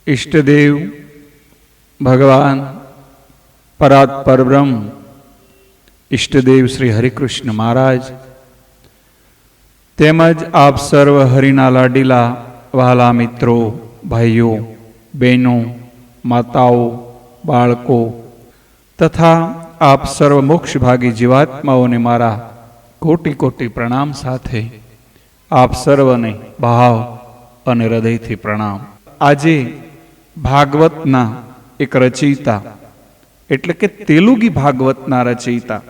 ઈષ્ટદેવ ભગવાન પરાત પરબ્રહ્મ ઈષ્ટદેવ શ્રી હરિકૃષ્ણ મહારાજ તેમજ આપ સર્વ હરિના લાડીલા વહાલા મિત્રો, ભાઈઓ, બહેનો, માતાઓ, બાળકો તથા આપ સર્વ મોક્ષભાગી જીવાત્માઓને મારા કોટી કોટી પ્રણામ સાથે આપ સર્વને ભાવ અને હૃદયથી પ્રણામ. આજે ભાગવતના એક રચયિતા એટલે કે તેલુગી ભાગવતના રચયિતા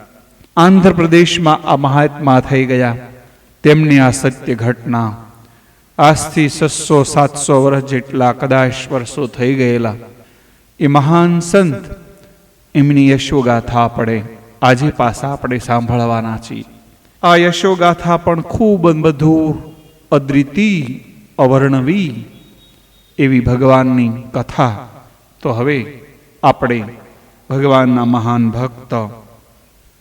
આંધ્રપ્રદેશમાં આ મહાત્મા થઈ ગયા. તેમની આ સત્ય ઘટના આજથી 600-700 વર્ષ જેટલા કદાચ વર્ષો થઈ ગયેલા એ મહાન સંત એમની યશોગાથા પડે આજે પાછા આપણે સાંભળવાના છીએ. આ યશોગાથા પણ ખૂબ મધુર, અદ્વિતીય, અવર્ણવી એવી ભગવાનની કથા. તો હવે આપણે ભગવાનના મહાન ભક્ત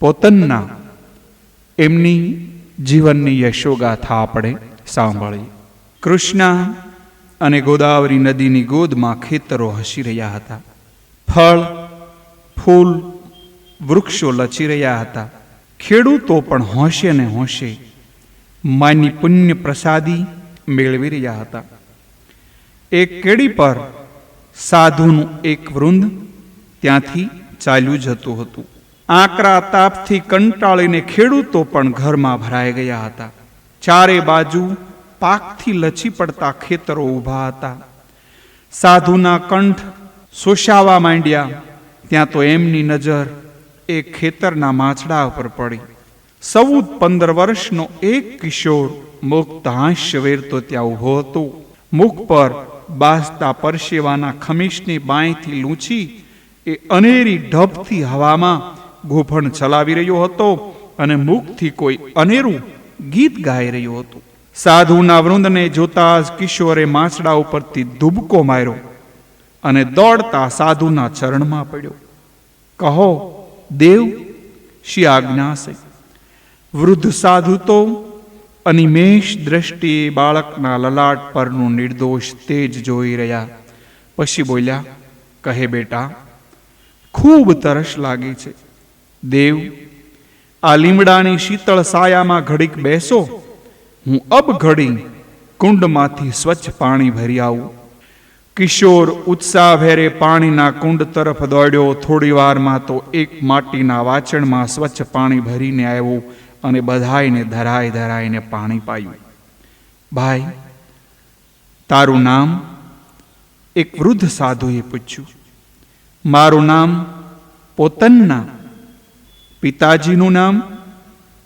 પોતનના એમની જીવનની યશોગાથા આપણે સાંભળીએ. કૃષ્ણા અને ગોદાવરી નદીની ગોદમાં ખેતરો હસી રહ્યા હતા. ફળ, ફૂલ, વૃક્ષો લચી રહ્યા હતા. ખેડૂતો પણ હોંશે ને હોંશે માની પુણ્ય પ્રસાદી મેળવી રહ્યા હતા. એક કેડી પર સાધુનું એક વૃંદ ત્યાંથી ચાલ્યું જતું હતું. આકરા તાપથી કંટાળીને ખેડૂતો પણ ઘરમાં ભરાઈ ગયા હતા. ચારે બાજુ પાકથી લચી પડતા ખેતરો ઊભા હતા. સાધુના કંઠ શોષાવા માંડ્યા. ત્યાં તો એમની નજર એક ખેતરના માછડા ઉપર પડી. 14-15 વર્ષનો એક કિશોર મુક્ત હાસ્ય વેરતો ત્યાં ઊભો હતો. મુખ પર બાસતા પરસેવાના ખમીસની બાંયથી લૂંછી એ અનેરી ઢબથી હવામાં ગોફણ ચલાવી રહ્યો હતો અને મુખથી કોઈ અનેરું ગીત ગાઈ રહ્યો હતો. સાધુના વૃંદને જોતા જ કિશોરે માછડા ઉપરથી ધુબકો માર્યો અને દોડતા સાધુના ચરણમાં પડ્યો. કહો દેવ, શી આજ્ઞા છે? વૃદ્ધ સાધુ તો અનિમેષ દ્રષ્ટિએ બાળકના લલાટ પરનું નિર્દોષ તેજ જોઈ રહ્યા. પછી બોલ્યા, કહે બેટા, ખૂબ તરસ લાગી છે. દેવ, આ લીમડાની શીતળ સાયામાં ઘડીક બેસો. હું અબ ઘડી કુંડમાંથી સ્વચ્છ પાણી ભરી આવું. કિશોર ઉત્સાહભેરે પાણીના કુંડ તરફ દોડ્યો. થોડી વારમાં તો એક માટીના વાચણમાં સ્વચ્છ પાણી ભરીને આવ્યો અને બધાઈને ધરાઈને પાણી પાયું. ભાઈ, તારું નામ? એક વૃદ્ધ સાધુએ પૂછ્યું. મારું નામ પોતન્ના. પિતાજીનું નામ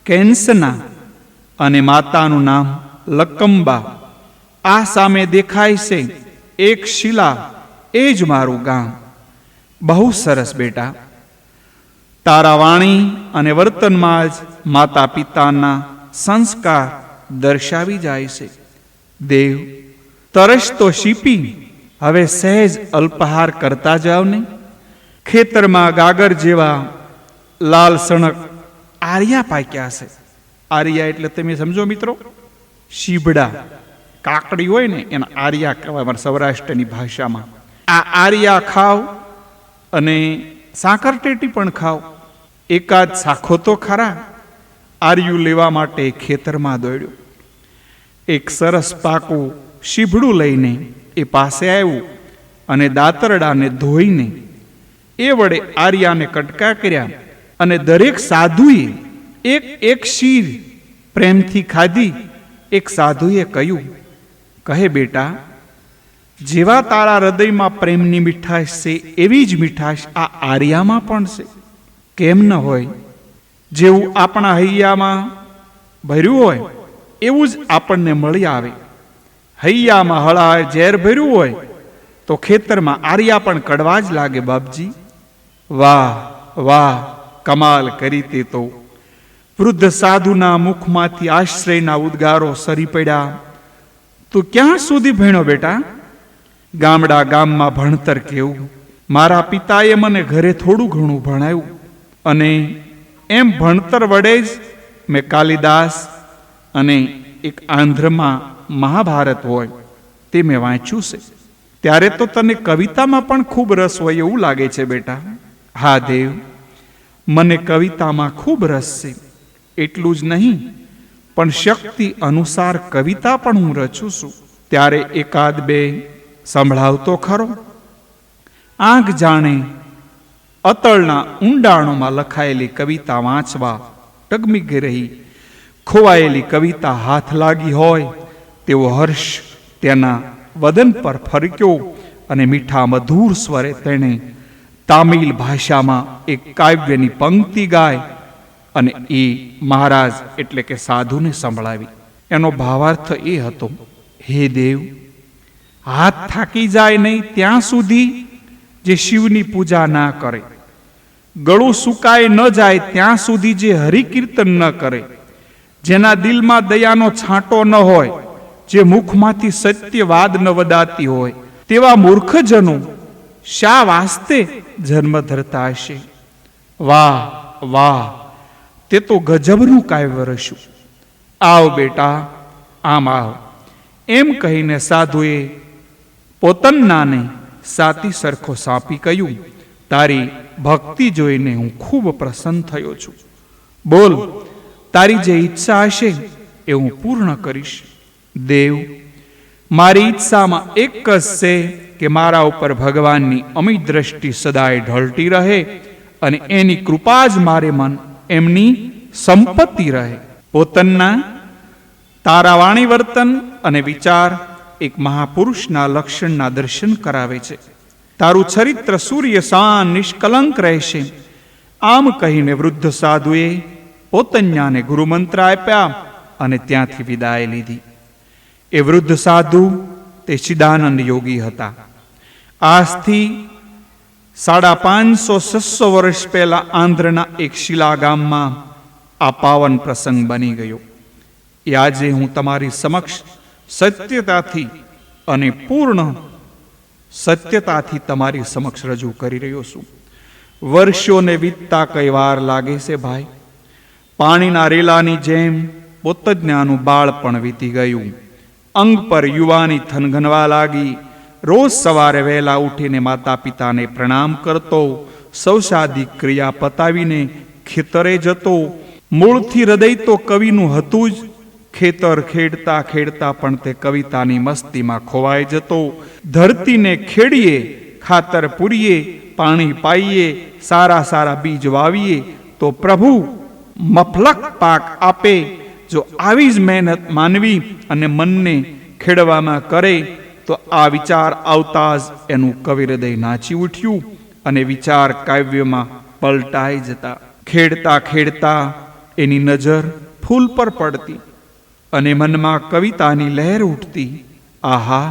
કેન્સના અને માતાનું નામ લકંબા. આ સામે દેખાય છે એક શિલા, એ જ મારું ગામ. બહુ સરસ બેટા. તારા વાણી અને વર્તનમાં જ માતા પિતાના સંસ્કાર દર્શાવી જાય છે. દેવ, તરસ તો શીપી, હવે સહેજ અલ્પાહાર કરતા જાવ ને. ખેતરમાં ગાગર જેવા લાલ સણક આર્યા પાક્યા છે. આર્યા એટલે તમે સમજો મિત્રો, શીબડા, કાકડી હોય ને એના આર્યા કહેવાય અમારા સૌરાષ્ટ્રની ભાષામાં. આ આર્યા ખાવ અને સાકરટેટી પણ ખાવ. એકાદ સાખો તો ખરા. આર્યું લેવા માટે ખેતરમાં દોડ્યો. એક સરસ પાકું શીભડું લઈને એ પાસે આવ્યું અને દાતરડાને ધોઈને એ વડે આર્યાને કટકા કર્યા અને દરેક સાધુએ એક શીર પ્રેમથી ખાધી. એક સાધુએ કહ્યું, કહે બેટા, જેવા તારા હૃદયમાં પ્રેમની મીઠાશ છે એવી જ મીઠાશ આ આર્યામાં પણ છે. કેમ ન હોય? જેવું આપણા હૈયામાં ભર્યું હોય એવું જ આપણને મળી આવે. હૈયામાં હળા ઝેર ભર્યું હોય તો ખેતરમાં આર્યા પણ કડવા જ લાગે બાપજી. વાહ વાહ, કમાલ કરી તે તો. વૃદ્ધ સાધુના મુખમાંથી આશ્રયના ઉદ્ગારો સરી પડ્યા. તું ક્યાં સુધી ભણ્યો બેટા? ગામડા ગામમાં ભણતર કેવું? મારા પિતાએ મને ઘરે થોડું ઘણું ભણાવ્યું અને એમ ભણતર વડે જ મેં કાલિદાસ અને એક આંધ્રમાં મહાભારત હોય તે મેં વાંચ્યું છે. ત્યારે તો તને કવિતામાં પણ ખૂબ રસ હોય એવું લાગે છે બેટા. હા દેવ, મને કવિતામાં ખૂબ રસ છે. એટલું જ નહીં, પણ શક્તિ અનુસાર કવિતા પણ હું રચું છું. ત્યારે એકાદ બે સંભળાવતો ખરો. આંખ જાણે અતળના ઊંડાણોમાં લખાયેલી કવિતા વાંચવા ટગમી રહી. ખોવાયેલી કવિતા હાથ લાગી હોય તેવો હર્ષ તેના વદન પર ફરક્યો અને મીઠા મધુર સ્વરે તેણે તામિલ ભાષામાં એક કાવ્યની પંક્તિ ગાય અને એ મહારાજ એટલે કે સાધુને સંભળાવી. એનો ભાવાર્થ એ હતો, હે દેવ, હાથ થાકી જાય નહીં ત્યાં સુધી જે શિવની પૂજા ના કરે, ગળું સુકાય ન જાય ત્યાં સુધી જે હરિકીર્તન ન કરે, જેના દિલમાં દયાનો છાંટો ન હોય, જે મુખમાંથી સત્ય વાદ ન વદાતી હોય, તેવા મૂર્ખજનો શા વાસ્તે જન્મ ધરતા હશે? વાહ વાહ, તે તો ગજબનું કાવ્ય રચ્યું. આવ બેટા, આમ આવ, એમ કહીને સાધુએ પોતન્નાને સાતી સરખો સાંપી કહ્યું, તારી ભક્તિ જોઈને હું ખૂબ પ્રસન્ન થયો છું. બોલ, તારી જે ઈચ્છા હશે એ હું પૂર્ણ કરીશ. દેવ, મારી ઈચ્છામાં એક જ છે કે મારા ઉપર ભગવાનની અમી દ્રષ્ટિ સદાય ઢળતી રહે અને એની કૃપા જ મારે મન એમની સંપત્તિ રહે. પોતાના તારા વાણી વર્તન અને વિચાર એક મહાપુરુષના લક્ષણના દર્શન કરાવે છે. તારું ચરિત્ર સૂર્ય સાન નિષ્કલંક રહેશે. આમ કહીને વૃદ્ધ સાધુએ પોતન્યાને ગુરુમંત્ર આપ્યા અને ત્યાંથી વિદાય લીધી. એ વૃદ્ધ સાધુ તે ચિદાનંદ યોગી હતા. આજથી 550-600 વર્ષ પહેલા આંધ્રના એક શિલા ગામમાં આ પાવન પ્રસંગ બની ગયો. એ આજે હું તમારી સમક્ષ સત્યતાથી અને પૂર્ણ સત્યતાથી તમારી સમક્ષ રજૂ કરી રહ્યો છું. વર્ષોને વીતતા કઈ વાર લાગે છે ભાઈ. પાણીના રેલાની જેમ પોતજ્ઞાનું બાળપણ વીતી ગયું. અંગ પર યુવાની થનગનવા લાગી. રોજ સવારે વહેલા ઉઠીને માતા પિતાને પ્રણામ કરતો, સૌસાદિક ક્રિયા પતાવીને ખેતરે જતો. મૂળથી હૃદય તો કવિનું હતું જ. ખેતર ખેડતા ખેડતા પણ તે કવિતાની મસ્તીમાં ખોવાઈ જતો. ધરતીને ખેડીએ, ખાતર પૂરીએ, પાણી પાઈએ, સારા સારા બીજ વાવીએ તો પ્રભુ મફલક પાક આપે. જો આવી જ મહેનત માનવી અને મનને ખેડવામાં કરે તો આ વિચાર આવતા જ એનું કવિ હૃદય નાચી ઉઠ્યું અને વિચાર કાવ્યમાં પલટાઈ જતા. ખેડતા ખેડતા એની નજર ફૂલ પર પડતી અને મનમાં કવિતાની લહેર ઉઠતી. આહા,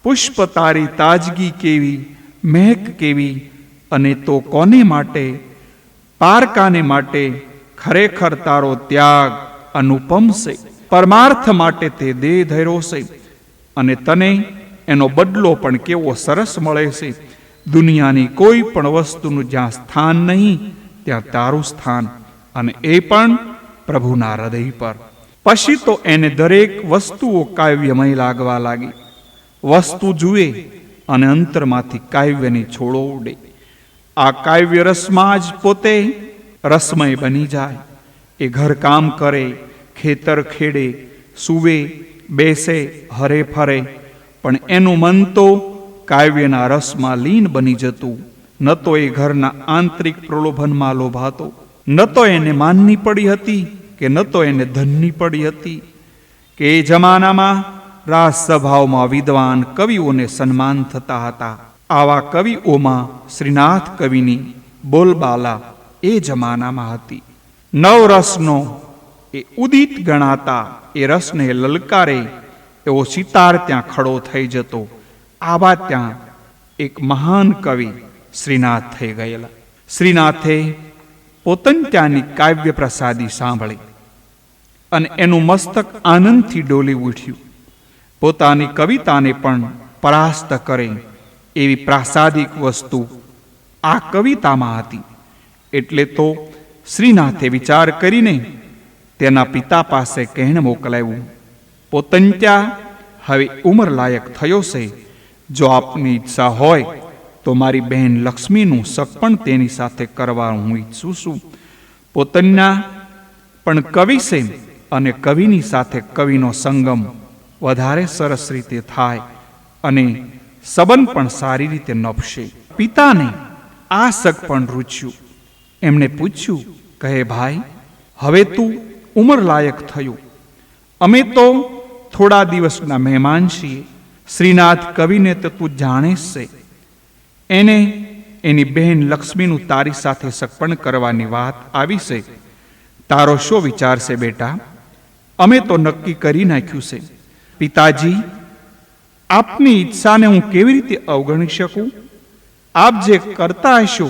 પુષ્પ તારી તાજગી કેવી, મહેક કેવી, અને તો કોને માટે? પારકાને માટે. ખરેખર તારો ત્યાગ અનુપમ છે. પરમાર્થ માટે તે દેહ ધર્યો છે અને તને એનો બદલો પણ કેવો સરસ મળે છે. દુનિયાની કોઈ પણ વસ્તુનું જ્યાં સ્થાન નહીં ત્યાં તારું સ્થાન, અને એ પણ પ્રભુના હૃદય પર. પછી તો એને દરેક વસ્તુઓ કાવ્યમય લાગવા લાગી. વસ્તુ જુએ અને અંતરમાંથી કાવ્યની છોડો ઉડે. આ કાવ્ય રસમાં જ પોતે રસમય બની જાય. એ ઘર કામ કરે, ખેતર ખેડે, સૂવે, બેસે, હરે ફરે, પણ એનું મન તો કાવ્યના રસમાં લીન બની જતું. ન તો એ ઘરના આંતરિક પ્રલોભનમાં લોભાતો, ન તો એને માનની પડી હતી કે ન તો એને ધનની પડી હતી. કે એ જમાનામાં રાજસભાઓમાં વિદ્વાન કવિઓને સન્માન થતા હતા. આવા કવિઓમાં શ્રીનાથ કવિની બોલબાલા એ જમાનામાં હતી. નવરસનો એ ઉદિત ગણાતા એ રસને લલકારે એવો સિતાર ત્યાં ખડો થઈ જતો. આવા ત્યાં એક મહાન કવિ શ્રીનાથ થઈ ગયેલા. શ્રીનાથે પોતંત્યાની કાવ્ય પ્રસાદી સાંભળી અને એનું મસ્તક આનંદથી ડોલી ઉઠ્યું. પોતાની કવિતાને પણ પરાસ્ત કરે એવી પ્રાસાદિક વસ્તુ આ કવિતામાં હતી. એટલે તો શ્રીનાથે વિચાર કરીને તેના પિતા પાસે કહેણ મોકલાવ્યું, પોતંત્યા, હવે ઉંમર લાયક થયો છે, જો આપની ઈચ્છા હોય તો મારી બહેન લક્ષ્મીનું સગપણ તેની સાથે કરવા હું ઈચ્છું છું. પોતાના પણ કવિ છે અને કવિની સાથે કવિનો સંગમ વધારે સરસ રીતે થાય અને સંબંધ પણ સારી રીતે નભશે. પિતાને આ સગપણ રૂચ્યું. એમણે પૂછ્યું, કહે ભાઈ, હવે તું ઉંમર લાયક થયું. અમે તો થોડા દિવસના મહેમાન છીએ. શ્રીનાથ કવિને તો તું જાણે જ છે. એને એની બહેન લક્ષ્મીનું તારી સાથે સગપણ કરવાની વાત આવી છે. તારો શો વિચાર છે બેટા? અમે તો નક્કી કરી નાખ્યું છે. પિતાજી, આપની ઈચ્છાને હું કેવી રીતે અવગણી શકું? આપ જે કરતા હશો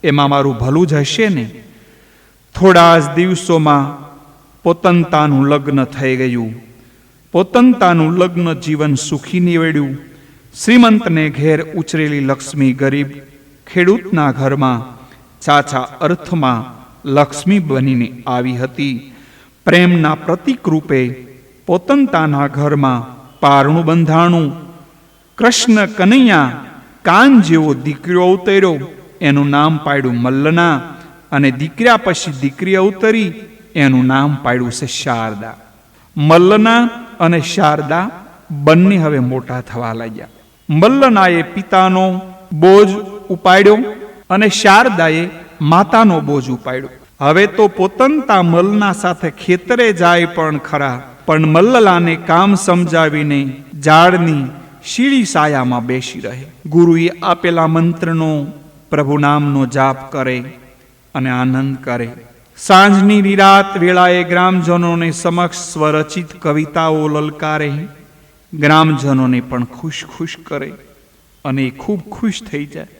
એમાં મારું ભલું જ હશે ને? થોડા જ દિવસોમાં પોતંતાનું લગ્ન થઈ ગયું. પોતંતાનું લગ્ન જીવન સુખી નીવડ્યું. શ્રીમંતને ઘેર ઉછરેલી લક્ષ્મી ગરીબ ખેડૂતના ઘરમાં સાચા અર્થમાં લક્ષ્મી બનીને આવી હતી. પ્રેમના પ્રતીક રૂપે પોતંતાના ઘરમાં પારણું બંધાણું. કૃષ્ણ કનૈયા કાન જેવો દીકરો અવતર્યો. એનું નામ પાડ્યું મલ્લના, અને દીકરા પછી દીકરી અવતરી. એનું નામ પાડ્યું છે શારદા. મલ્લના અને શારદા બંને હવે મોટા થવા લાગ્યા. મલ્લનાએ પિતાનો બોજ ઉપાડ્યો અને શારદાએ માતાનો બોજ ઉપાડ્યો. હવે તો પોતંતા મલ્લના સાથે ખેતરે જાય પણ ખરા, પણ મલ્લલાને કામ સમજાવીને ઝાડની શીળી સાયામાં બેસી રહે. ગુરુએ આપેલા મંત્રનો પ્રભુ નામનો જાપ કરે અને આનંદ કરે. સાંજની નિરાત વેળાએ ગ્રામજનોને સમક્ષ સ્વરચિત કવિતાઓ લલકારે. ગ્રામજનોને પણ ખુશ ખુશ કરે અને એ ખૂબ ખુશ થઈ જાય.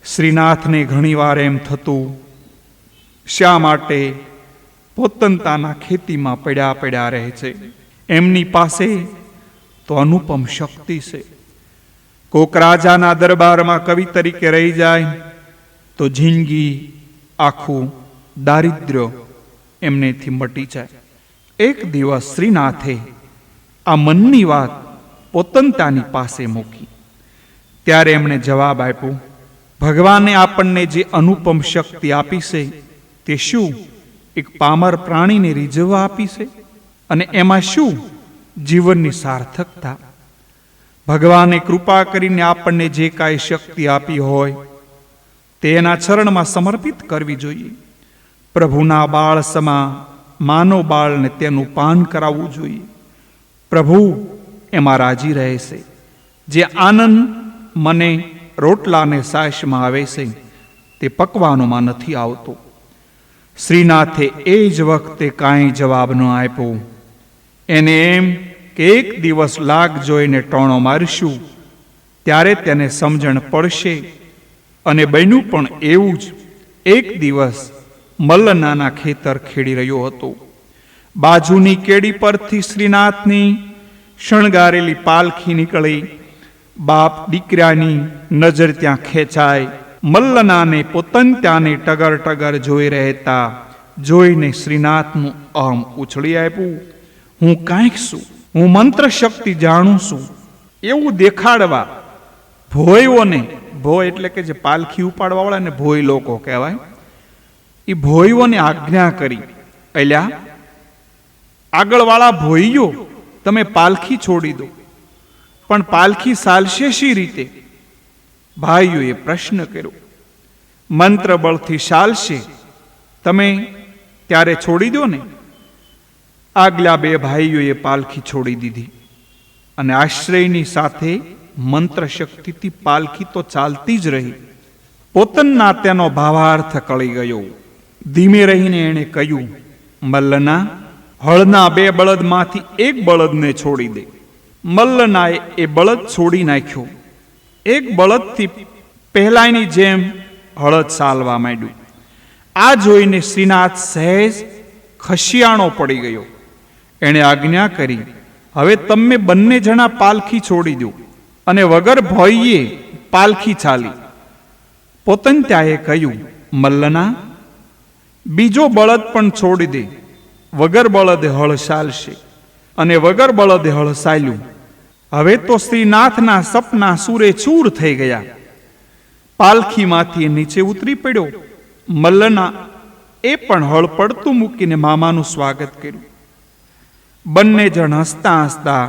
શ્રીનાથને ઘણીવાર એમ થતું, શા માટે પોતંતાના ખેતીમાં પડ્યા પડ્યા રહે છે? એમની પાસે તો અનુપમ શક્તિ છે. કોક રાજાના દરબારમાં કવિ તરીકે રહી જાય તો જિંદગી આખું દારિદ્ર્ય એમનેથી મટી જાય. એક દિવસ શ્રીનાથે આ મનની વાત પોતંતાની પાસે મૂકી. ત્યારે એમણે જવાબ આપ્યો, ભગવાને આપણને જે અનુપમ શક્તિ આપી છે તે શું એક પામર પ્રાણીને રીઝવવા આપી છે? અને એમાં શું જીવનની સાર્થકતા? ભગવાને કૃપા કરીને આપણને જે કાંઈ શક્તિ આપી હોય તે એના ચરણમાં સમર્પિત કરવી જોઈએ. પ્રભુના બાળ સમા માનવ બાળને તેનું પાન કરાવવું જોઈએ. પ્રભુ એમાં રાજી રહે છે. જે આનંદ મને રોટલાને સાશમાં આવે છે તે પકવાનોમાં નથી આવતો. શ્રીનાથે એ જ વખતે કાંઈ જવાબ ન આપ્યો. એને એમ કે એક દિવસ લાગ જોઈને ટોણો મારશું ત્યારે તેને સમજણ પડશે. અને બન્યું પણ એવું જ. એક દિવસ મલ્લનાના ખેતર ખેડી રહ્યો હતો. બાજુની કેડી પરથી શ્રીનાથની શણગારેલી પાલખી નીકળી. બાપ દીકરાની નજર ત્યાં ખેંચાય. મલ્લનાને પોતંતાને ટગર ટગર જોઈ રહેતા જોઈને શ્રીનાથનું અહમ ઉછળી આપ્યું. હું કાંઈક છું, હું મંત્ર શક્તિ જાણું છું એવું દેખાડવા ભોયઓને, ભોય એટલે કે જે પાલખી ઉપાડવા વાળા ને ભોય લોકો કહેવાય, એ ભોયઓને આજ્ઞા કરી, અલ્યા આગળવાળા ભોઈઓ તમે પાલખી છોડી દો. પણ પાલખી ચાલશે શી રીતે? ભાઈઓએ પ્રશ્ન કર્યો. મંત્ર બળથી ચાલશે, તમે ત્યારે છોડી દો ને. આગલા બે ભાઈઓએ પાલખી છોડી દીધી અને આશ્રયની સાથે મંત્ર શક્તિથી પાલખી તો ચાલતી જ રહી. પોતનના તેનો ભાવાર્થ કળી ગયો. ધીમે રહીને એણે કહ્યું, મલ્લના, હળના બે બળદમાંથી એક બળદને છોડી દે. મલ્લનાએ એ બળદ છોડી નાખ્યો. એક બળદથી પહેલાની જેમ હળદ ચાલવા માંડ્યું. આ જોઈને શ્રીનાથ સહેજ ખશિયાણો પડી ગયો. એણે આજ્ઞા કરી, હવે તમે બંને જણા પાલખી છોડી દો. અને વગર ભોઈએ પાલખી ચાલી. પોતંતાએ કહ્યું, મલ્લના, બીજો બળદ પણ છોડી દે. વગર બળદે હળ ચાલશે. અને વગર બળદે હળ ચાલ્યું. હવે તો શ્રીનાથના સપના સૂરે ચૂર થઈ ગયા. પાલખીમાંથી નીચે ઉતરી પડ્યો. મલ્લના એ પણ હળ પડતું મૂકીને મામાનું સ્વાગત કર્યું. બંને જણ હસતા હસતા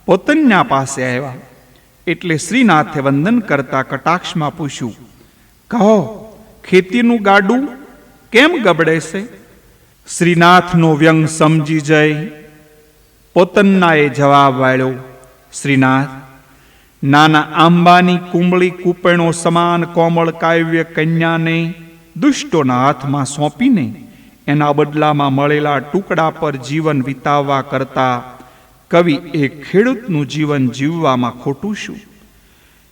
પોતન્યા પાસે આવ્યા. એટલે શ્રીનાથે વંદન કરતા કટાક્ષમાં પૂછ્યું, કહો, ખેતીનું ગાડું કેમ ગબડે છે? શ્રીનાથનો વ્યંગ સમજી જઈ પોતન્નાએ જવાબ વાળ્યો, શ્રીનાથ, નાના આંબાની કુંબળી કૂપેણો સમાન કોમળ કાવ્ય કન્યાને દુષ્ટોના હાથમાં સોંપીને એના બદલામાં મળેલા ટુકડા પર જીવન વિતાવવા કરતા કવિ એ ખેડૂતનું જીવન જીવવામાં ખોટું શું?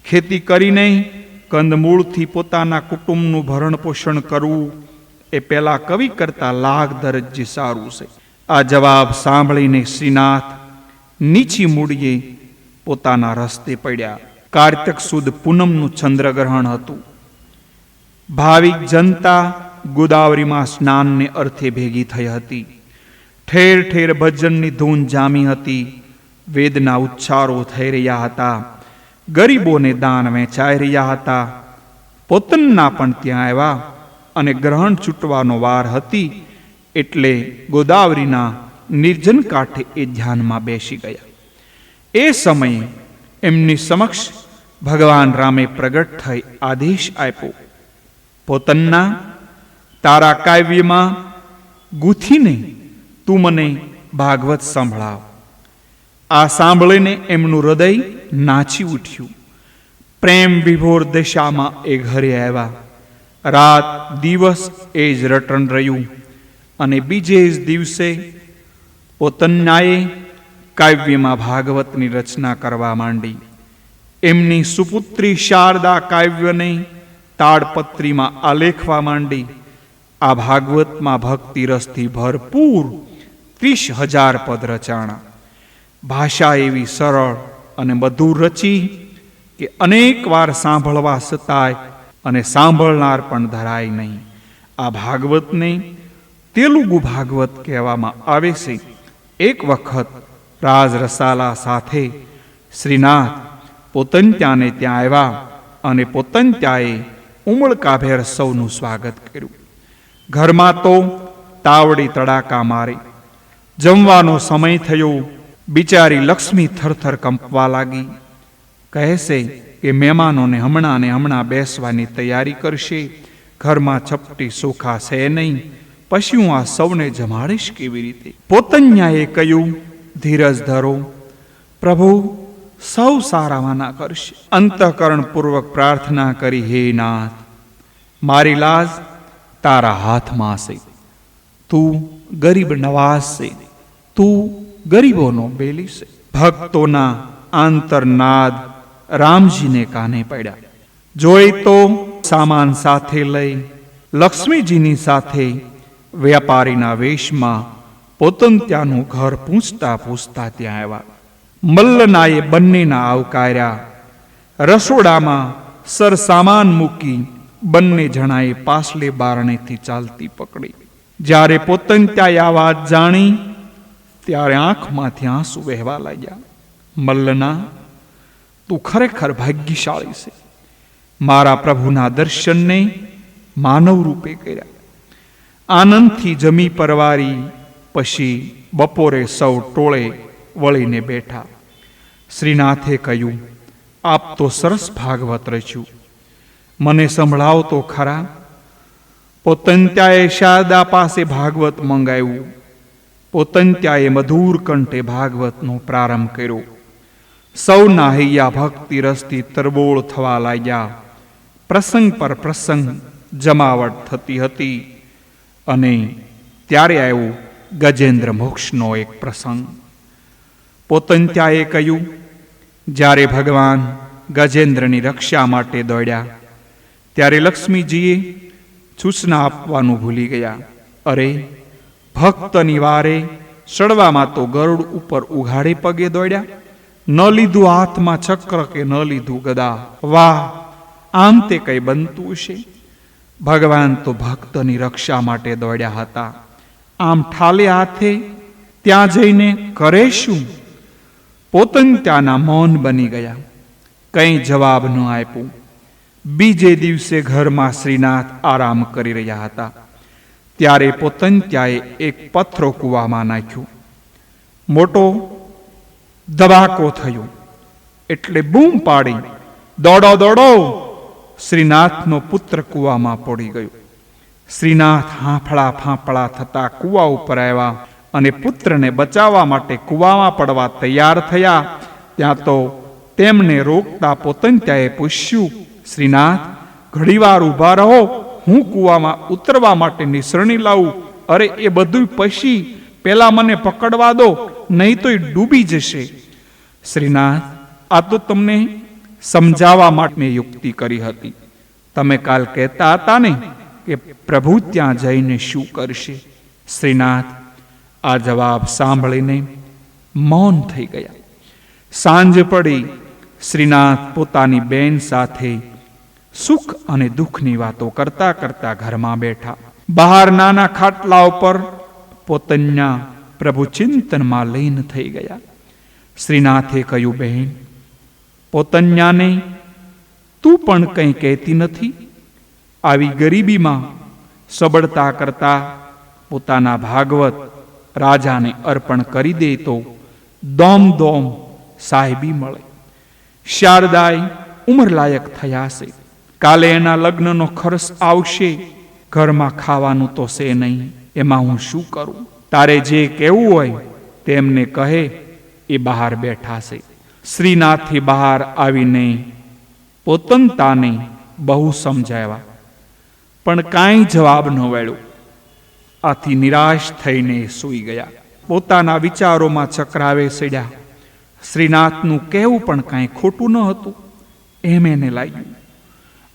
ખેતી કરીને કંદમૂળથી પોતાના કુટુંબનું ભરણ પોષણ કરવું એ પેલા કવિ કરતા લાખ દરજ્જે સારું છે. આ જવાબ સાંભળીને શ્રીનાથ નીચી મૂડીએ પોતાના રસ્તે પડ્યા. કાર્તક સુદ પૂનમનું ચંદ્રગ્રહણ હતું. ભાવિક જનતા ગોદાવરીમાં સ્નાનને અર્થે ભેગી થઈ હતી. ઠેર ઠેર ભજનની ધૂન જામી હતી. વેદના ઉચ્ચારો થઈ રહ્યા હતા. ગરીબોને દાન વહેંચાઈ રહ્યા હતા. પોતન્ના પણ ત્યાં આવ્યા અને ગ્રહણ છૂટવાનો વાર હતી એટલે ગોદાવરીના નિર્જન કાંઠે એ ધ્યાનમાં બેસી ગયા. એ સમયે એમની સમક્ષ ભગવાન રામે પ્રગટ થઈ આદેશ આપ્યો, પોતન્ના, તારા કાવ્યમાં ગૂંથીને તું મને ભાગવત સંભળાવ. આ સાંભળીને એમનું હૃદય નાચી ઉઠ્યું. પ્રેમ વિભોર દશામાં એ ઘરે આવ્યા. રાત દિવસ એ જ રટણ રહ્યું અને બીજે જ દિવસે પોતન્નાએ કાવ્યમાં ભાગવતની રચના કરવા માંડી. એમની સુપુત્રી શારદા કાવ્યને તાડપત્રીમાં આલેખવા માંડી. આ ભાગવતમાં ભક્તિ રસથી ભરપૂર 30,000 પદ રચાણા. ભાષા એવી સરળ અને મધુર રચી કે અનેક વાર સાંભળવા સતાય અને સાંભળનાર પણ ધરાય નહીં. આ ભાગવતને તેલુગુ ભાગવત કહેવામાં આવે છે. એક વખત રાજ રસાલા સાથે શ્રીનાથ પોતન્યાને ત્યાં આવ્યા અને પોતન્યાએ ઉમળકાભેર સૌનું સ્વાગત કર્યું. ઘરમાં તો તાવડી તડાકા મારે. જમવાનો સમય થયો. બિચારી લક્ષ્મી થરથર કંપવા લાગી. કહે છે કે મહેમાનોને હમણાં બેસવાની તૈયારી કરશે. ઘરમાં ચપટી સોખા છે નહીં, પછી હું આ સૌને જમાડીશ કેવી રીતે? પોતન્યાએ કહ્યું, ધીરજ ધરો, પ્રભુ સૌ સારાવાના કરશે. અંતઃકરણપૂર્વક પ્રાર્થના કરી, હે નાથ, મારી લાજ તારા હાથમાં છે. તું ગરીબ નવાઝ છે. તું ગરીબોનો બેલી છે. ભક્તોના આંતરનાદ રામજીને કાને પડ્યા. જોઈ તો સામાન સાથે લઈ લક્ષ્મીજીની સાથે વ્યાપારીના વેશમાં પોતન્યાનું ઘર પૂછતા પૂછતા ત્યાં આવ્યા. મલ્લનાએ બંનેના આવકાર્યા. રસોડામાં સરસામાન મૂકી બંને જણાએ પાછલે બારણેથી ચાલતી પકડી. જ્યારે પોતન્યાએ આ વાત જાણી ત્યારે આંખમાંથી આંસુ વહેવા લાગ્યા. મલ્લના, તું ખરેખર ભાગ્યશાળી છે. મારા પ્રભુના દર્શનને માનવ રૂપે કર્યા. આનંદથી જમી પરવારી પછી બપોરે સૌ ટોળે વળીને બેઠા. શ્રીનાથે કહ્યું, આપ તો સરસ ભાગવત રચ્યું, મને સંભળાવો તો ખરા. પોતન્યાએ શારદા પાસે ભાગવત મંગાવ્યું. પોતન્યાએ મધુર કંઠે ભાગવતનો પ્રારંભ કર્યો. સૌના હૈયા ભક્તિ રસથી તરબોળ થવા લાગ્યા. પ્રસંગ પર પ્રસંગ જમાવટ થતી હતી અને ત્યારે આવ્યો ગજેન્દ્ર મોક્ષનો એક પ્રસંગ. પોતન્યાએ કહ્યું, જ્યારે ભગવાન ગજેન્દ્રની રક્ષા માટે દોડ્યા ત્યારે લક્ષ્મીજીએ સૂચના આપવાનું ભૂલી ગયા. અરે, ભક્તની વારે સડવામાં તો ગરુડ ઉપર ઉઘાડે પગે દોડ્યા. ન લીધું હાથમાં ચક્ર કે ન લીધું ગદા. વાહ, આમ તે કઈ બનતું છે? ભગવાન તો ભક્તની રક્ષા માટે દોડ્યા હતા. આમ ઠાલે હાથે ત્યાં જઈને કરે શું? પોતંત્યાના મૌન બની ગયા, કંઈ જવાબ ન આપ્યું. બીજે દિવસે ઘરમાં શ્રીનાથ આરામ કરી રહ્યા હતા. ત્યારે પોતંત્યાએ એક પથરો કૂવામાં નાખ્યો. મોટો ધબાકો થયો એટલે બૂમ પાડી, દોડો દોડો! શ્રીનાથનો પુત્ર કૂવામાં પડી ગયો. શ્રીનાથ હાંફળા ફાંફળા થતા કૂવા ઉપર આવ્યા અને પુત્રને બચાવવા માટે કૂવામાં પડવા તૈયાર થયા. ત્યાં તો તેમને રોકતા પોતંત્યાએ પૂછ્યું, શ્રીનાથ, ઘડીવાર ઊભા રહો, હું કૂવામાં ઉતરવા માટે નિસરણી લાવું. અરે એ બધું પછી, પેલા મને પકડવા દો, નહીં તો એ ડૂબી જશે. શ્રીનાથ, આ તો તમને સમજાવવા માટે મેં યુક્તિ કરી હતી. તમે કાલ કહેતા હતા ને કે પ્રભુ ત્યાં જઈને શું કરશે. શ્રીનાથ આ જવાબ સાંભળીને મૌન થઈ ગયા. સાંજ પડી. શ્રીનાથ પોતાની બેન સાથે સુખ અને દુઃખની વાતો કરતા કરતા ઘરમાં બેઠા. બહાર નાના ખાટલા ઉપર પોતન્યા પ્રભુ ચિંતનમાં લીન થઈ ગયા. શ્રીનાથે કહ્યું, બહેન, પોતન્યાને તું પણ કંઈ કહેતી નથી? આવી ગરીબીમાં સબળતા કરતા પોતાના ભાગવત રાજાને અર્પણ કરી દે તો દોમ દોમ સાહેબી મળે. શારદાય ઉંમરલાયક થયા છે. કાલે એના લગ્નનો ખર્ચ આવશે. ઘરમાં ખાવાનું તો છે નહીં, એમાં હું શું કરું? તારે જે કહેવું હોય તેમને કહે. એ બહાર બેઠા છે. શ્રીનાથથી બહાર આવીને પોતંતાને બહુ સમજાવ્યા, પણ કાંઈ જવાબ ન મળ્યો. આથી નિરાશ થઈને સૂઈ ગયા. પોતાના વિચારોમાં ચક્રાવે સડ્યા. શ્રીનાથનું કહેવું પણ કાંઈ ખોટું ન હતું એમ એને લાગ્યું.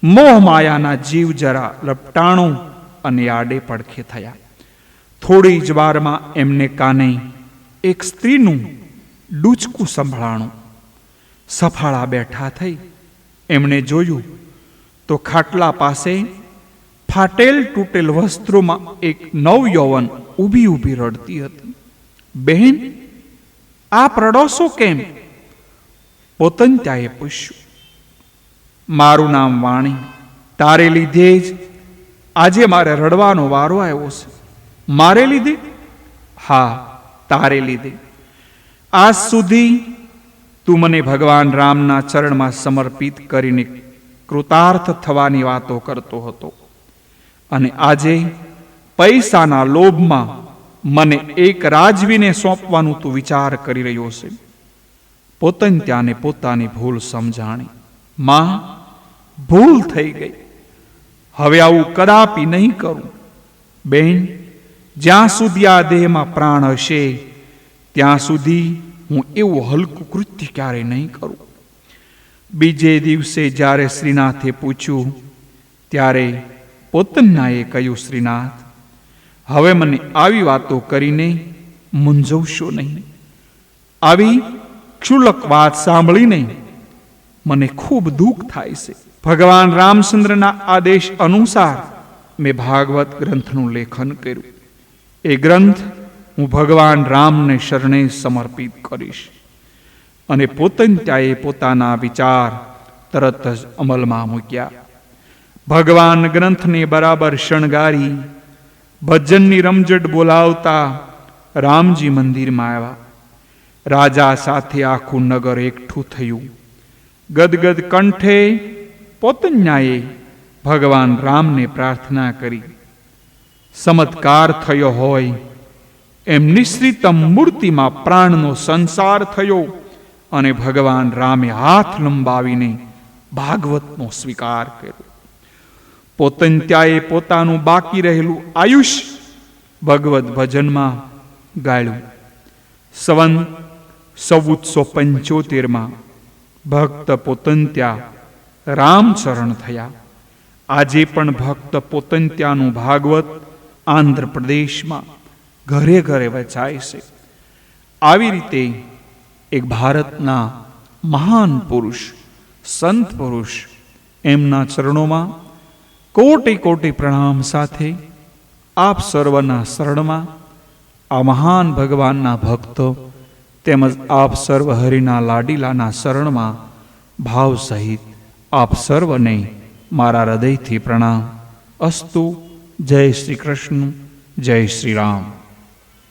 મોહ માયાના જીવ જરા લપટાણો અને આડે પડખે થયા. થોડી જ વારમાં એમને કાને એક સ્ત્રીનું ડૂચકું સંભળાણું. સફાળા બેઠા થઈ. એમણે જોયું તો ખાટલા પાસે ફાટેલ તૂટેલ વસ્ત્રોમાં એક નવયૌવન ઊભી ઊભી રડતી હતી. બહેન, આપ રડો છો કેમ? પોતંત્યાએ પૂછ્યું. મારું નામ વાણી. તારે લીધે જ આજે મારે રડવાનો વારો આવ્યો છે. મારે લીધે? હા, તારે લીધે. આજ સુધી તું મને ભગવાન રામના ચરણમાં સમર્પિત કરીને કૃતાર્થ થવાની વાતો કરતો હતો, અને આજે પૈસાના લોભમાં મને એક રાજવીને સોંપવાનું તું વિચાર કરી રહ્યો છે. પોતંત્યાને પોતાની ભૂલ સમજાણી. માં, ભૂલ થઈ ગઈ. હવે આવું કદાપી નહીં કરું. બેન, જ્યાં સુધી આ દેહમાં પ્રાણ હશે ત્યાં સુધી હું એવું હલકું કૃત્ય ક્યારે નહીં કરું. બીજે દિવસે જ્યારે શ્રીનાથે પૂછ્યું ત્યારે પોતન્યાએ કહ્યું, શ્રીનાથ, હવે મને આવી વાતો કરીને મૂંઝવશો નહીં. આવી ક્ષુલ્લક વાત સાંભળીને મને ખૂબ દુઃખ થાય છે. ભગવાન રામચંદ્રના આદેશ અનુસાર મેં ભાગવત ગ્રંથનું લેખન કર્યું. એ ગ્રંથ હું ભગવાન રામને શરણે સમર્પિત કરીશ. અને પોતંત્યાએ પોતાના વિચાર તરત જ અમલમાં મૂક્યા. ભગવાન ગ્રંથને બરાબર શણગારી ભજનની રમઝટ બોલાવતા રામજી મંદિરમાં આવ્યા. રાજા સાથે આખું નગર એકઠું થયું. ગદગદ કંઠે પોતન્યાએ ભગવાન રામને પ્રાર્થના કરી. ચમત્કાર થયો હોય એમ નિશ્રિતમ મૂર્તિમાં પ્રાણનો સંસાર થયો અને ભગવાન રામે હાથ લંબાવીને ભાગવતનો સ્વીકાર કર્યો. પોતંત્યાએ પોતાનું બાકી રહેલું આયુષ્ય ભગવત ભજનમાં ગાળ્યું. સંવત 1475 ભક્ત પોતંત્યા રામચરણ થયા. આજે પણ ભક્ત પોતંત્યાનું ભાગવત આંધ્રપ્રદેશમાં ઘરે ઘરે વચાય છે. આવી રીતે એક ભારતના મહાન પુરુષ, સંત પુરુષ, એમના ચરણોમાં કોટી કોટી પ્રણામ સાથે આપ સર્વના શરણમાં આ મહાન ભગવાનના ભક્તો તેમજ આપ સર્વ હરિના લાડીલાના શરણમાં ભાવ સહિત આપ સર્વને મારા હૃદયથી પ્રણામ. અસ્તુ. જય શ્રી કૃષ્ણ. જય શ્રી રામ.